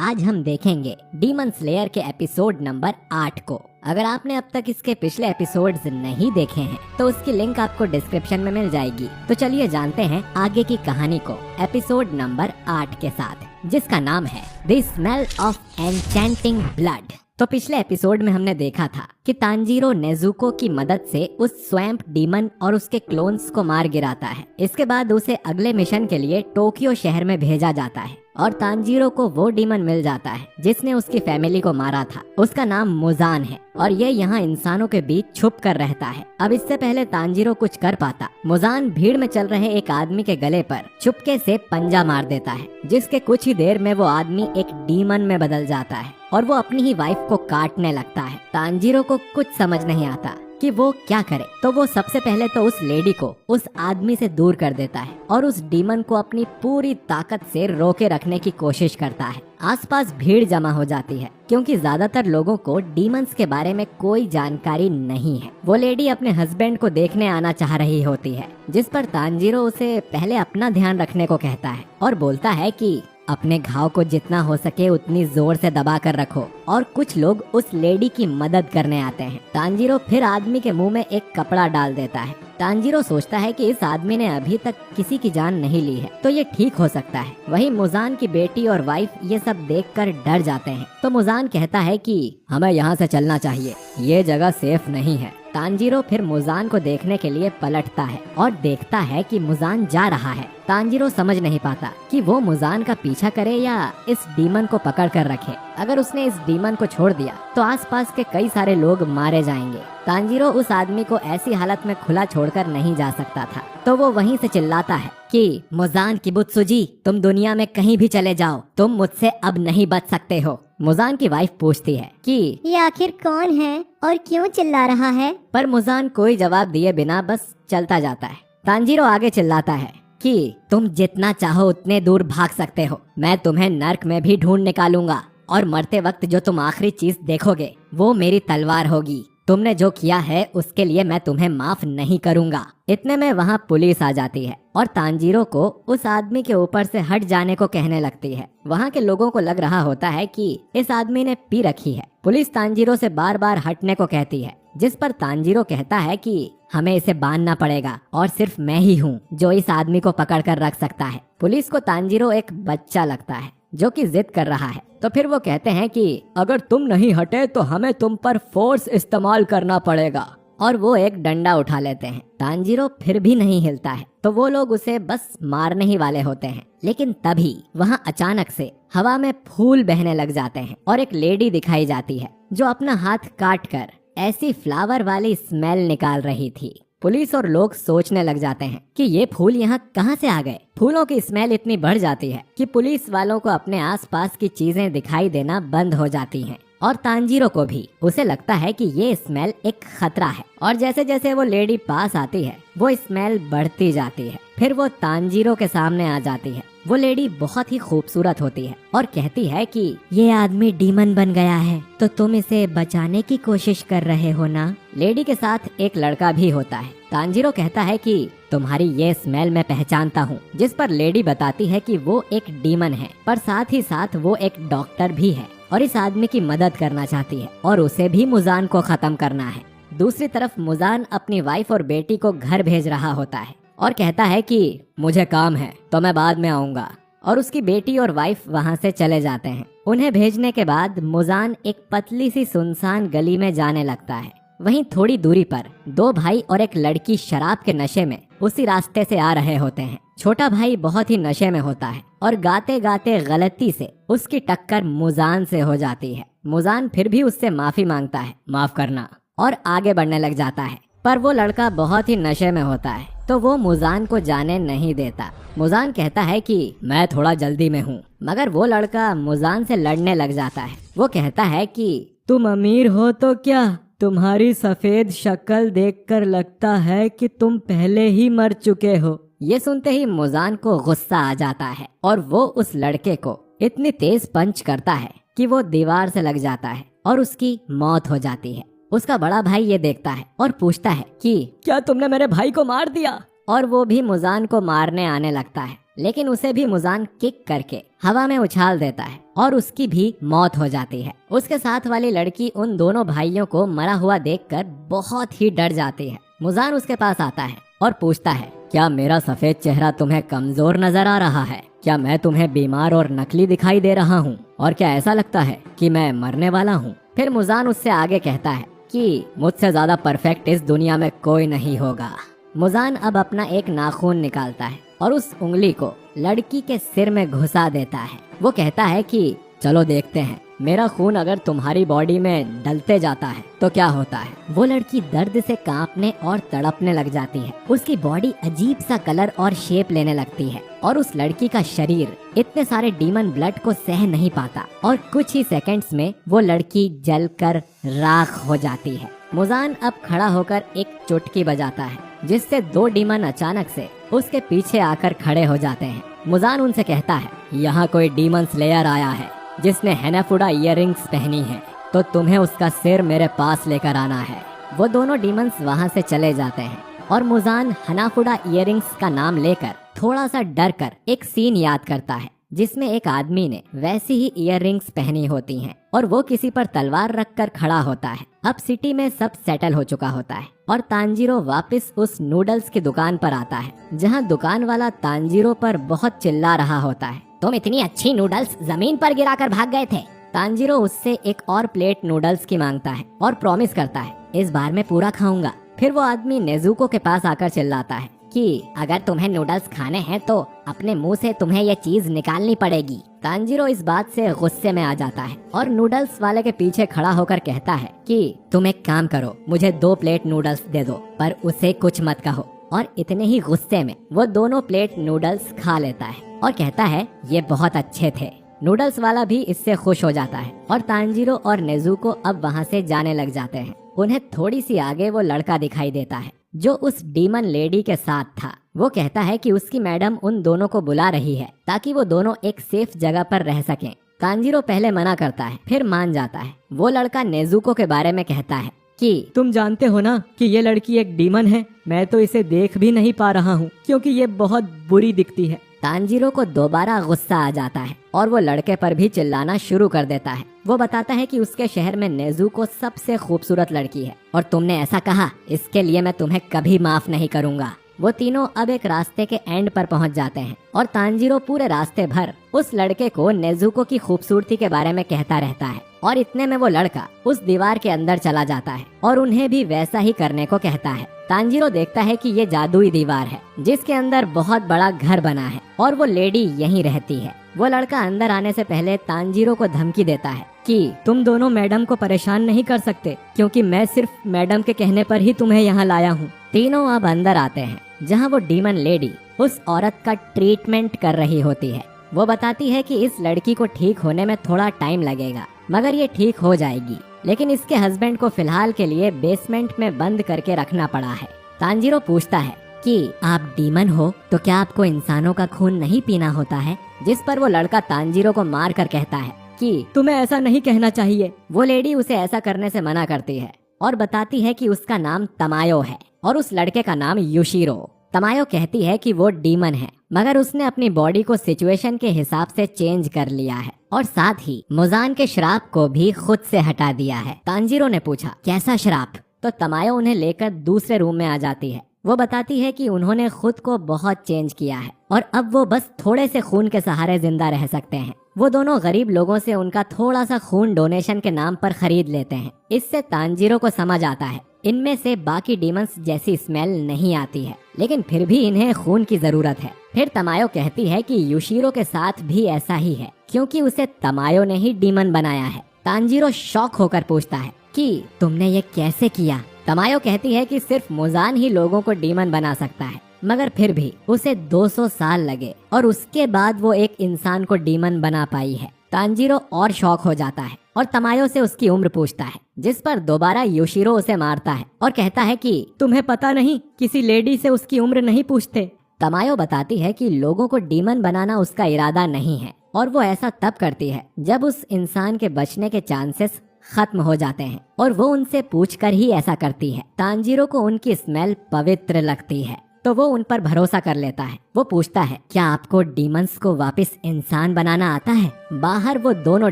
आज हम देखेंगे डीमन स्लेयर के एपिसोड नंबर 8 को। अगर आपने अब तक इसके पिछले एपिसोड्स नहीं देखे हैं तो उसकी लिंक आपको डिस्क्रिप्शन में मिल जाएगी। तो चलिए जानते हैं आगे की कहानी को एपिसोड नंबर 8 के साथ, जिसका नाम है the smell of enchanting blood. तो पिछले एपिसोड में हमने देखा था कि तांजीरो नेजुको की मदद से उस स्वैम्प डीमन और उसके क्लोन्स को मार गिराता है। इसके बाद उसे अगले मिशन के लिए टोक्यो शहर में भेजा जाता है और तांजीरो को वो डीमन मिल जाता है जिसने उसकी फैमिली को मारा था। उसका नाम मुजान है और ये यहाँ इंसानों के बीच छुप कर रहता है। अब इससे पहले तांजीरो कुछ कर पाता, मुजान भीड़ में चल रहे एक आदमी के गले पर चुपके से पंजा मार देता है, जिसके कुछ ही देर में वो आदमी एक डीमन में बदल जाता है और वो अपनी ही वाइफ को काटने लगता है। तांजीरो को कुछ समझ नहीं आता कि वो क्या करे, तो वो सबसे पहले तो उस लेडी को उस आदमी से दूर कर देता है और उस डीमन को अपनी पूरी ताकत से रोके रखने की कोशिश करता है। आसपास भीड़ जमा हो जाती है क्योंकि ज्यादातर लोगों को डीमंस के बारे में कोई जानकारी नहीं है। वो लेडी अपने हस्बैंड को देखने आना चाह रही होती है, जिस पर तांजीरो उसे पहले अपना ध्यान रखने को कहता है और बोलता है कि अपने घाव को जितना हो सके उतनी जोर से दबा कर रखो। और कुछ लोग उस लेडी की मदद करने आते हैं। तांजीरो फिर आदमी के मुंह में एक कपड़ा डाल देता है। तांजीरो सोचता है कि इस आदमी ने अभी तक किसी की जान नहीं ली है तो ये ठीक हो सकता है। वहीं मुजान की बेटी और वाइफ ये सब देखकर डर जाते हैं। तो मुजान कहता है कि हमें यहाँ से चलना चाहिए, ये जगह सेफ नहीं है। तांजीरो फिर मुजान को देखने के लिए पलटता है और देखता है कि मुजान जा रहा है। तांजीरो समझ नहीं पाता कि वो मुजान का पीछा करे या इस डीमन को पकड़ कर रखे। अगर उसने इस डीमन को छोड़ दिया तो आसपास के कई सारे लोग मारे जाएंगे। तांजीरो उस आदमी को ऐसी हालत में खुला छोड़कर नहीं जा सकता था, तो वो वहीं से चिल्लाता है कि मुजान किबुत्सुजी, तुम दुनिया में कहीं भी चले जाओ, तुम मुझसे अब नहीं बच सकते हो। मुजान की वाइफ पूछती है कि ये आखिर कौन है और क्यों चिल्ला रहा है? पर मुजान कोई जवाब दिए बिना बस चलता जाता है। तांजीरो आगे चिल्लाता है कि तुम जितना चाहो उतने दूर भाग सकते हो, मैं तुम्हें नर्क में भी ढूंढ निकालूंगा और मरते वक्त जो तुम आखिरी चीज देखोगे वो मेरी तलवार होगी। तुमने जो किया है उसके लिए मैं तुम्हें माफ नहीं करूंगा। इतने में वहाँ पुलिस आ जाती है और तांजीरो को उस आदमी के ऊपर से हट जाने को कहने लगती है। वहाँ के लोगों को लग रहा होता है कि इस आदमी ने पी रखी है। पुलिस तांजीरो से बार बार हटने को कहती है, जिस पर तांजीरो कहता है कि हमें इसे बांधना पड़ेगा और सिर्फ मैं ही हूँ जो इस आदमी को पकड़ कर रख सकता है। पुलिस को तांजीरो एक बच्चा लगता है जो कि जिद कर रहा है। तो फिर वो कहते हैं कि अगर तुम नहीं हटे तो हमें तुम पर फोर्स इस्तेमाल करना पड़ेगा, और वो एक डंडा उठा लेते हैं। तांजीरो फिर भी नहीं हिलता है तो वो लोग उसे बस मारने ही वाले होते हैं। लेकिन तभी वहाँ अचानक से हवा में फूल बहने लग जाते हैं और एक लेडी दिखाई जाती है जो अपना हाथ काट कर ऐसी फ्लावर वाली स्मेल निकाल रही थी। पुलिस और लोग सोचने लग जाते हैं कि ये फूल यहाँ कहाँ से आ गए। फूलों की स्मेल इतनी बढ़ जाती है कि पुलिस वालों को अपने आसपास की चीजें दिखाई देना बंद हो जाती हैं और तांजीरो को भी। उसे लगता है कि ये स्मेल एक खतरा है और जैसे जैसे वो लेडी पास आती है वो स्मेल बढ़ती जाती है। फिर वो तांजीरो के सामने आ जाती है। वो लेडी बहुत ही खूबसूरत होती है और कहती है कि ये आदमी डीमन बन गया है तो तुम इसे बचाने की कोशिश कर रहे हो ना। लेडी के साथ एक लड़का भी होता है। तांजीरो कहता है कि तुम्हारी ये स्मेल मैं पहचानता हूँ, जिस पर लेडी बताती है कि वो एक डीमन है, पर साथ ही साथ वो एक डॉक्टर भी है और इस आदमी की मदद करना चाहती है और उसे भी मुजान को खत्म करना है। दूसरी तरफ मुजान अपनी वाइफ और बेटी को घर भेज रहा होता है और कहता है कि मुझे काम है तो मैं बाद में आऊंगा, और उसकी बेटी और वाइफ वहां से चले जाते हैं। उन्हें भेजने के बाद मुजान एक पतली सी सुनसान गली में जाने लगता है। वहीं थोड़ी दूरी पर दो भाई और एक लड़की शराब के नशे में उसी रास्ते से आ रहे होते हैं। छोटा भाई बहुत ही नशे में होता है और गाते गाते गलती से उसकी टक्कर मुजान से हो जाती है। मुजान फिर भी उससे माफी मांगता है, माफ करना, और आगे बढ़ने लग जाता है। पर वो लड़का बहुत ही नशे में होता है तो वो मुजान को जाने नहीं देता। मुजान कहता है कि मैं थोड़ा जल्दी में हूँ, मगर वो लड़का मुजान से लड़ने लग जाता है। वो कहता है कि तुम अमीर हो तो क्या, तुम्हारी सफेद शक्ल देखकर लगता है कि तुम पहले ही मर चुके हो। ये सुनते ही मुजान को गुस्सा आ जाता है और वो उस लड़के को इतनी तेज पंच करता है कि वो दीवार से लग जाता है और उसकी मौत हो जाती है। उसका बड़ा भाई ये देखता है और पूछता है कि क्या तुमने मेरे भाई को मार दिया, और वो भी मुजान को मारने आने लगता है। लेकिन उसे भी मुजान किक करके हवा में उछाल देता है और उसकी भी मौत हो जाती है। उसके साथ वाली लड़की उन दोनों भाइयों को मरा हुआ देखकर बहुत ही डर जाती है। मुजान उसके पास आता है और पूछता है, क्या मेरा सफेद चेहरा तुम्हें कमजोर नजर आ रहा है? क्या मैं तुम्हें बीमार और नकली दिखाई दे रहा हूँ? और क्या ऐसा लगता है कि मैं मरने वाला हूँ? फिर मुजान उससे आगे कहता है कि मुझसे ज्यादा परफेक्ट इस दुनिया में कोई नहीं होगा। मुजान अब अपना एक नाखून निकालता है और उस उंगली को लड़की के सिर में घुसा देता है। वो कहता है कि चलो देखते हैं, मेरा खून अगर तुम्हारी बॉडी में डलते जाता है तो क्या होता है। वो लड़की दर्द से कांपने और तड़पने लग जाती है। उसकी बॉडी अजीब सा कलर और शेप लेने लगती है और उस लड़की का शरीर इतने सारे डीमन ब्लड को सह नहीं पाता और कुछ ही सेकंड्स में वो लड़की जलकर राख हो जाती है। मुजान अब खड़ा होकर एक चुटकी बजाता है जिससे दो डीमन अचानक से उसके पीछे आकर खड़े हो जाते हैं। मुजान उनसे कहता है, यहाँ कोई डीमन स्लेयर आया है जिसने हैनाफुडा इयररिंग्स पहनी है, तो तुम्हें उसका सिर मेरे पास लेकर आना है। वो दोनों डीमंस वहाँ से चले जाते हैं और मुजान हनाफुडा इयररिंग्स का नाम लेकर थोड़ा सा डर कर एक सीन याद करता है जिसमें एक आदमी ने वैसी ही इयररिंग्स पहनी होती हैं और वो किसी पर तलवार रखकर खड़ा होता है। अब सिटी में सब सेटल हो चुका होता है और तांजीरो वापस उस नूडल्स की दुकान पर आता है जहाँ दुकान वाला तांजीरो पर बहुत चिल्ला रहा होता है, तुम इतनी अच्छी नूडल्स जमीन पर गिराकर भाग गए थे। तांजीरो उससे एक और प्लेट नूडल्स की मांगता है और प्रॉमिस करता है, इस बार मैं पूरा खाऊंगा। फिर वो आदमी नेजुको के पास आकर चिल्लाता है कि अगर तुम्हें नूडल्स खाने हैं तो अपने मुंह से तुम्हें ये चीज निकालनी पड़ेगी। तांजीरो इस बात से गुस्से में आ जाता है और नूडल्स वाले के पीछे खड़ा होकर कहता है कि तुम एक काम करो, मुझे 2 प्लेट नूडल्स दे दो, पर उसे कुछ मत कहो। और इतने ही गुस्से में वो दोनों प्लेट नूडल्स खा लेता है और कहता है, ये बहुत अच्छे थे। नूडल्स वाला भी इससे खुश हो जाता है और तांजीरो और नेजुको अब वहाँ से जाने लग जाते हैं। उन्हें थोड़ी सी आगे वो लड़का दिखाई देता है जो उस डीमन लेडी के साथ था। वो कहता है कि उसकी मैडम उन दोनों को बुला रही है ताकि वो दोनों एक सेफ जगह पर रह सकें। तांजीरो पहले मना करता है, फिर मान जाता है। वो लड़का नेजुको के बारे में कहता है कि तुम जानते हो ना कि ये लड़की एक डीमन है, मैं तो इसे देख भी नहीं पा रहा हूँ क्योंकि ये बहुत बुरी दिखती है। तांजीरो को दोबारा गुस्सा आ जाता है और वो लड़के पर भी चिल्लाना शुरू कर देता है। वो बताता है कि उसके शहर में नेजुको सबसे खूबसूरत लड़की है और तुमने ऐसा कहा, इसके लिए मैं तुम्हें कभी माफ नहीं करूंगा। वो तीनों अब एक रास्ते के एंड पर पहुंच जाते हैं और तांजीरो पूरे रास्ते भर उस लड़के को नेजुको की खूबसूरती के बारे में कहता रहता है और इतने में वो लड़का उस दीवार के अंदर चला जाता है और उन्हें भी वैसा ही करने को कहता है। तांजीरो देखता है कि ये जादुई दीवार है जिसके अंदर बहुत बड़ा घर बना है और वो लेडी यहीं रहती है। वो लड़का अंदर आने से पहले तांजीरो को धमकी देता है कि तुम दोनों मैडम को परेशान नहीं कर सकते क्योंकि मैं सिर्फ मैडम के कहने पर ही तुम्हें यहाँ लाया हूँ। तीनों अब अंदर आते हैं जहाँ वो डीमन लेडी उस औरत का ट्रीटमेंट कर रही होती है। वो बताती है कि इस लड़की को ठीक होने में थोड़ा टाइम लगेगा मगर ये ठीक हो जाएगी, लेकिन इसके हस्बैंड को फिलहाल के लिए बेसमेंट में बंद करके रखना पड़ा है। तांजीरो पूछता है कि आप डीमन हो तो क्या आपको इंसानों का खून नहीं पीना होता है, जिस पर वो लड़का तांजीरो को मार कर कहता है कि तुम्हें ऐसा नहीं कहना चाहिए। वो लेडी उसे ऐसा करने से मना करती है और बताती है कि उसका नाम तमायो है और उस लड़के का नाम युशिरो। तमायो कहती है कि वो डीमन है मगर उसने अपनी बॉडी को सिचुएशन के हिसाब से चेंज कर लिया है और साथ ही मुजान के श्राप को भी खुद से हटा दिया है। तांजीरो ने पूछा, कैसा श्राप? तो तमायो उन्हें लेकर दूसरे रूम में आ जाती है। वो बताती है कि उन्होंने खुद को बहुत चेंज किया है और अब वो बस थोड़े से खून के सहारे जिंदा रह सकते हैं। वो दोनों गरीब लोगों से उनका थोड़ा सा खून डोनेशन के नाम पर खरीद लेते हैं। इससे तांजीरो को समझ आता है इनमें से बाकी डीमंस जैसी स्मेल नहीं आती है, लेकिन फिर भी इन्हें खून की जरूरत है। फिर तमायो कहती है कि युशिरो के साथ भी ऐसा ही है क्योंकि उसे तमायो ने ही डीमन बनाया है। तांजीरो शॉक होकर पूछता है कि तुमने ये कैसे किया? तमायो कहती है कि सिर्फ मुजान ही लोगों को डीमन बना सकता है मगर फिर भी उसे 200 साल लगे और उसके बाद वो एक इंसान को डीमन बना पाई है। तांजीरो और शॉक हो जाता है और तमायो से उसकी उम्र पूछता है, जिस पर दोबारा योशिरो उसे मारता है और कहता है कि तुम्हें पता नहीं, किसी लेडी से उसकी उम्र नहीं पूछते। तमायो बताती है कि लोगों को डीमन बनाना उसका इरादा नहीं है और वो ऐसा तब करती है जब उस इंसान के बचने के चांसेस खत्म हो जाते हैं और वो उनसे पूछकर ही ऐसा करती है। तांजीरो को उनकी स्मेल पवित्र लगती है तो वो उन पर भरोसा कर लेता है। वो पूछता है, क्या आपको डीमंस को वापस इंसान बनाना आता है? बाहर वो दोनों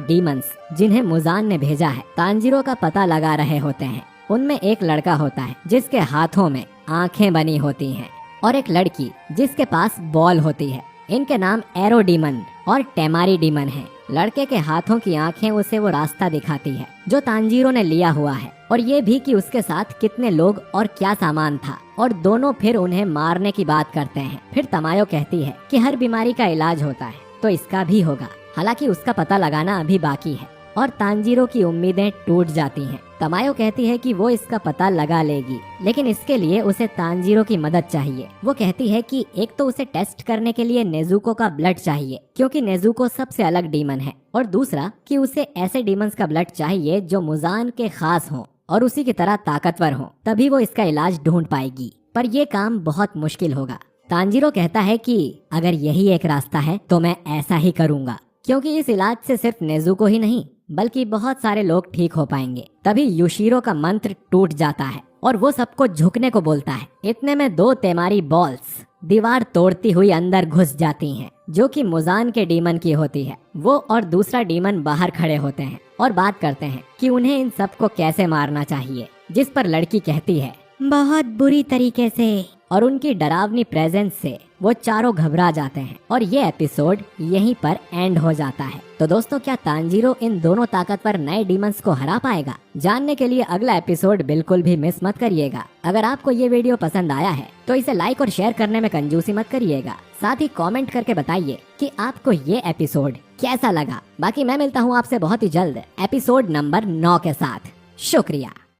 डीमंस जिन्हें मुजान ने भेजा है तांजीरो का पता लगा रहे होते हैं। उनमें एक लड़का होता है जिसके हाथों में आंखें बनी होती हैं और एक लड़की जिसके पास बॉल होती है। इनके नाम एरो डीमन और टेमारी डीमन हैं। लड़के के हाथों की आंखें उसे वो रास्ता दिखाती है जो तांजीरो ने लिया हुआ है, और ये भी कि उसके साथ कितने लोग और क्या सामान था, और दोनों फिर उन्हें मारने की बात करते हैं। फिर तमायो कहती है कि हर बीमारी का इलाज होता है तो इसका भी होगा, हालांकि उसका पता लगाना अभी बाकी है, और तांजीरो की उम्मीदें टूट जाती हैं। तमायो कहती है कि वो इसका पता लगा लेगी, लेकिन इसके लिए उसे तांजीरो की मदद चाहिए। वो कहती है कि एक तो उसे टेस्ट करने के लिए नेजुको का ब्लड चाहिए क्योंकि नेजुको सबसे अलग डीमन है, और दूसरा कि उसे ऐसे डीमंस का ब्लड चाहिए जो मुजान के खास हों और उसी की तरह ताकतवर हों, तभी वो इसका इलाज ढूंढ पाएगी। पर ये काम बहुत मुश्किल होगा। तांजीरो कहता है कि अगर यही एक रास्ता है तो मैं ऐसा ही करूँगा, क्योंकि इस इलाज से सिर्फ नेजुको ही नहीं बल्कि बहुत सारे लोग ठीक हो पाएंगे। तभी युशिरो का मंत्र टूट जाता है और वो सबको झुकने को बोलता है। इतने में दो तेमारी बॉल्स दीवार तोड़ती हुई अंदर घुस जाती हैं, जो कि मुजान के डीमन की होती है। वो और दूसरा डीमन बाहर खड़े होते हैं और बात करते हैं कि उन्हें इन सबको कैसे मारना चाहिए, जिस पर लड़की कहती है बहुत बुरी तरीके से। और उनकी डरावनी प्रेजेंस से वो चारों घबरा जाते हैं और ये एपिसोड यहीं पर एंड हो जाता है। तो दोस्तों, क्या तांजीरो इन दोनों ताकतवर नए डीमंस को हरा पाएगा? जानने के लिए अगला एपिसोड बिल्कुल भी मिस मत करिएगा। अगर आपको ये वीडियो पसंद आया है तो इसे लाइक और शेयर करने में कंजूसी मत करिएगा। साथ ही कमेंट करके बताइए कि आपको ये एपिसोड कैसा लगा। बाकी मैं मिलता हूँ आपसे बहुत ही जल्द एपिसोड नंबर 9 के साथ। शुक्रिया।